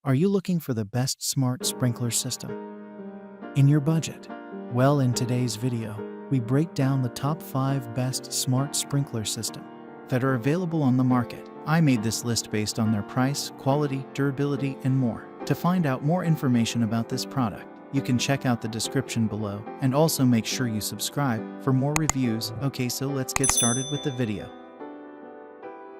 Are you looking for the best smart sprinkler system in your budget? Well, in today's video, we break down the top 5 best smart sprinkler system that are available on the market. I made this list based on their price, quality, durability, and more. To find out more information about this product, you can check out the description below, and also make sure you subscribe for more reviews. Okay, so let's get started with the video.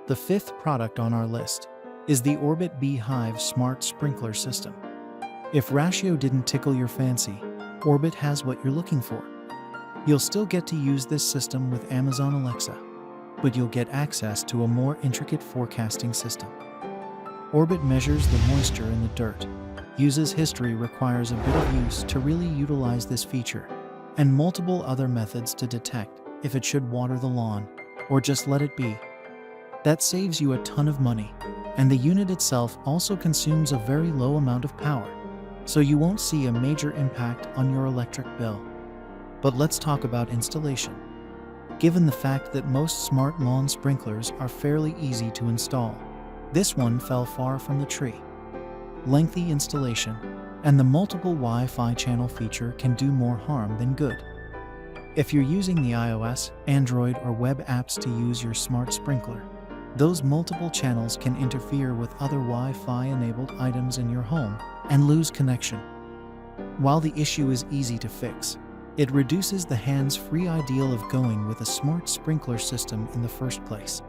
The 5th product on our list is the Orbit B-hyve Smart Sprinkler System. If Rachio didn't tickle your fancy, Orbit has what you're looking for. You'll still get to use this system with Amazon Alexa, but you'll get access to a more intricate forecasting system. Orbit measures the moisture in the dirt, uses history, requires a bit of use to really utilize this feature, and multiple other methods to detect if it should water the lawn or just let it be. That saves you a ton of money, and the unit itself also consumes a very low amount of power, so you won't see a major impact on your electric bill. But let's talk about installation. Given the fact that most smart lawn sprinklers are fairly easy to install, this one fell far from the tree. Lengthy installation and the multiple Wi-Fi channel feature can do more harm than good. If you're using the iOS, Android, or web apps to use your smart sprinkler, those multiple channels can interfere with other Wi-Fi enabled items in your home and lose connection. While the issue is easy to fix, it reduces the hands-free ideal of going with a smart sprinkler system in the first place.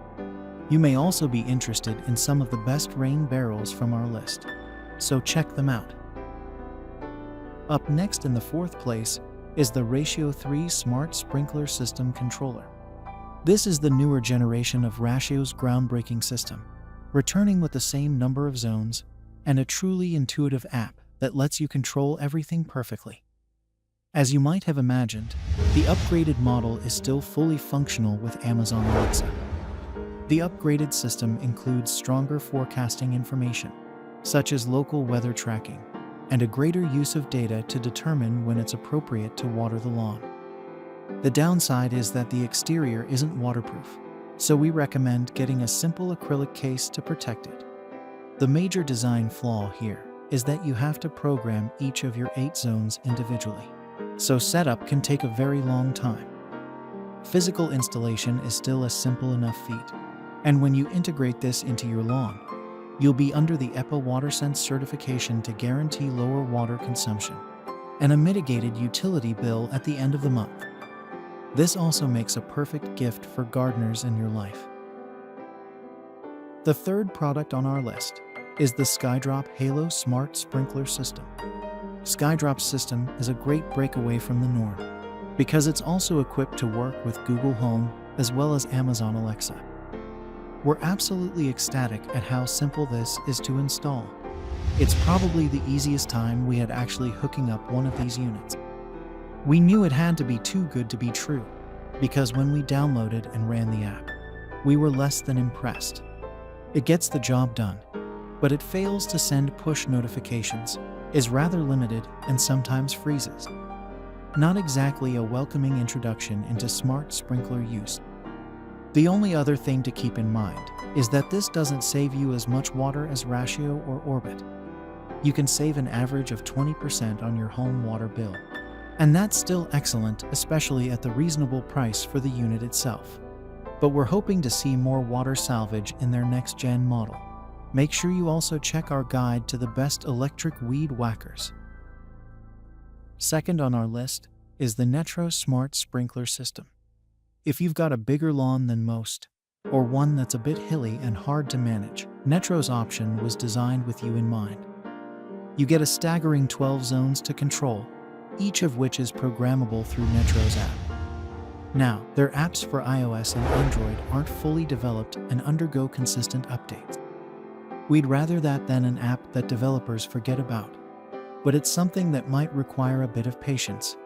You may also be interested in some of the best rain barrels from our list, so check them out. Up next in the 4th place is the Rachio 3 Smart Sprinkler System Controller. This is the newer generation of Rachio's groundbreaking system, returning with the same number of zones and a truly intuitive app that lets you control everything perfectly. As you might have imagined, the upgraded model is still fully functional with Amazon Alexa. The upgraded system includes stronger forecasting information, such as local weather tracking, and a greater use of data to determine when it's appropriate to water the lawn. The downside is that the exterior isn't waterproof, so we recommend getting a simple acrylic case to protect it. The major design flaw here is that you have to program each of your 8 zones individually, so setup can take a very long time. Physical installation is still a simple enough feat, and when you integrate this into your lawn, you'll be under the EPA WaterSense certification to guarantee lower water consumption and a mitigated utility bill at the end of the month. This also makes a perfect gift for gardeners in your life. The 3rd product on our list is the Skydrop Halo Smart Sprinkler System. Skydrop's system is a great breakaway from the norm because it's also equipped to work with Google Home as well as Amazon Alexa. We're absolutely ecstatic at how simple this is to install. It's probably the easiest time we had actually hooking up one of these units. We knew it had to be too good to be true, because when we downloaded and ran the app, we were less than impressed. It gets the job done, but it fails to send push notifications, is rather limited, and sometimes freezes. Not exactly a welcoming introduction into smart sprinkler use. The only other thing to keep in mind is that this doesn't save you as much water as Rachio or Orbit. You can save an average of 20% on your home water bill, and that's still excellent, especially at the reasonable price for the unit itself. But we're hoping to see more water salvage in their next-gen model. Make sure you also check our guide to the best electric weed whackers. Second on our list is the Netro Smart Sprinkler System. If you've got a bigger lawn than most, or one that's a bit hilly and hard to manage, Netro's option was designed with you in mind. You get a staggering 12 zones to control, each of which is programmable through Netro's app. Now, their apps for iOS and Android aren't fully developed and undergo consistent updates. We'd rather that than an app that developers forget about, but it's something that might require a bit of patience.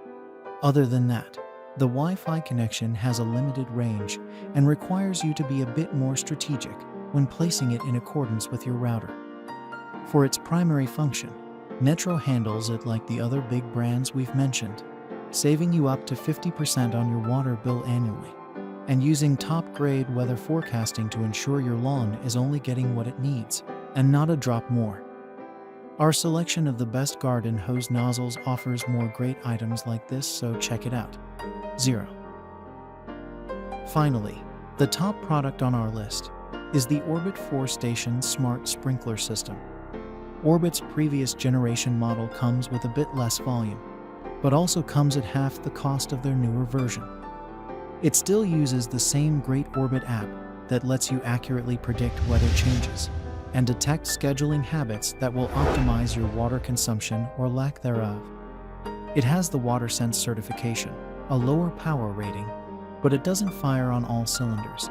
Other than that, the Wi-Fi connection has a limited range and requires you to be a bit more strategic when placing it in accordance with your router. For its primary function, Netro handles it like the other big brands we've mentioned, saving you up to 50% on your water bill annually, and using top-grade weather forecasting to ensure your lawn is only getting what it needs, and not a drop more. Our selection of the best garden hose nozzles offers more great items like this, so check it out. 0. Finally, the top product on our list is the Orbit 4-station smart sprinkler system. Orbit's previous generation model comes with a bit less volume, but also comes at half the cost of their newer version. It still uses the same great Orbit app that lets you accurately predict weather changes and detect scheduling habits that will optimize your water consumption or lack thereof. It has the WaterSense certification, a lower power rating, but it doesn't fire on all cylinders.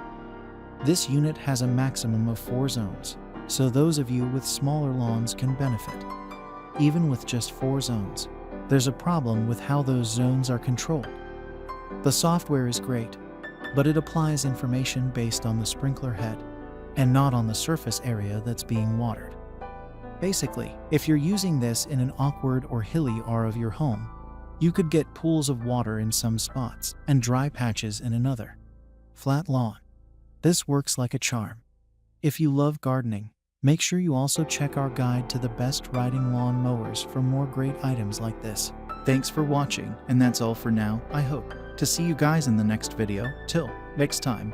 This unit has a maximum of 4 zones, so those of you with smaller lawns can benefit. Even with just 4 zones, there's a problem with how those zones are controlled. The software is great, but it applies information based on the sprinkler head and not on the surface area that's being watered. Basically, if you're using this in an awkward or hilly area of your home, you could get pools of water in some spots and dry patches in another. Flat lawn. This works like a charm. If you love gardening, make sure you also check our guide to the best riding lawn mowers for more great items like this. Thanks for watching, and that's all for now. I hope to see you guys in the next video. Till next time.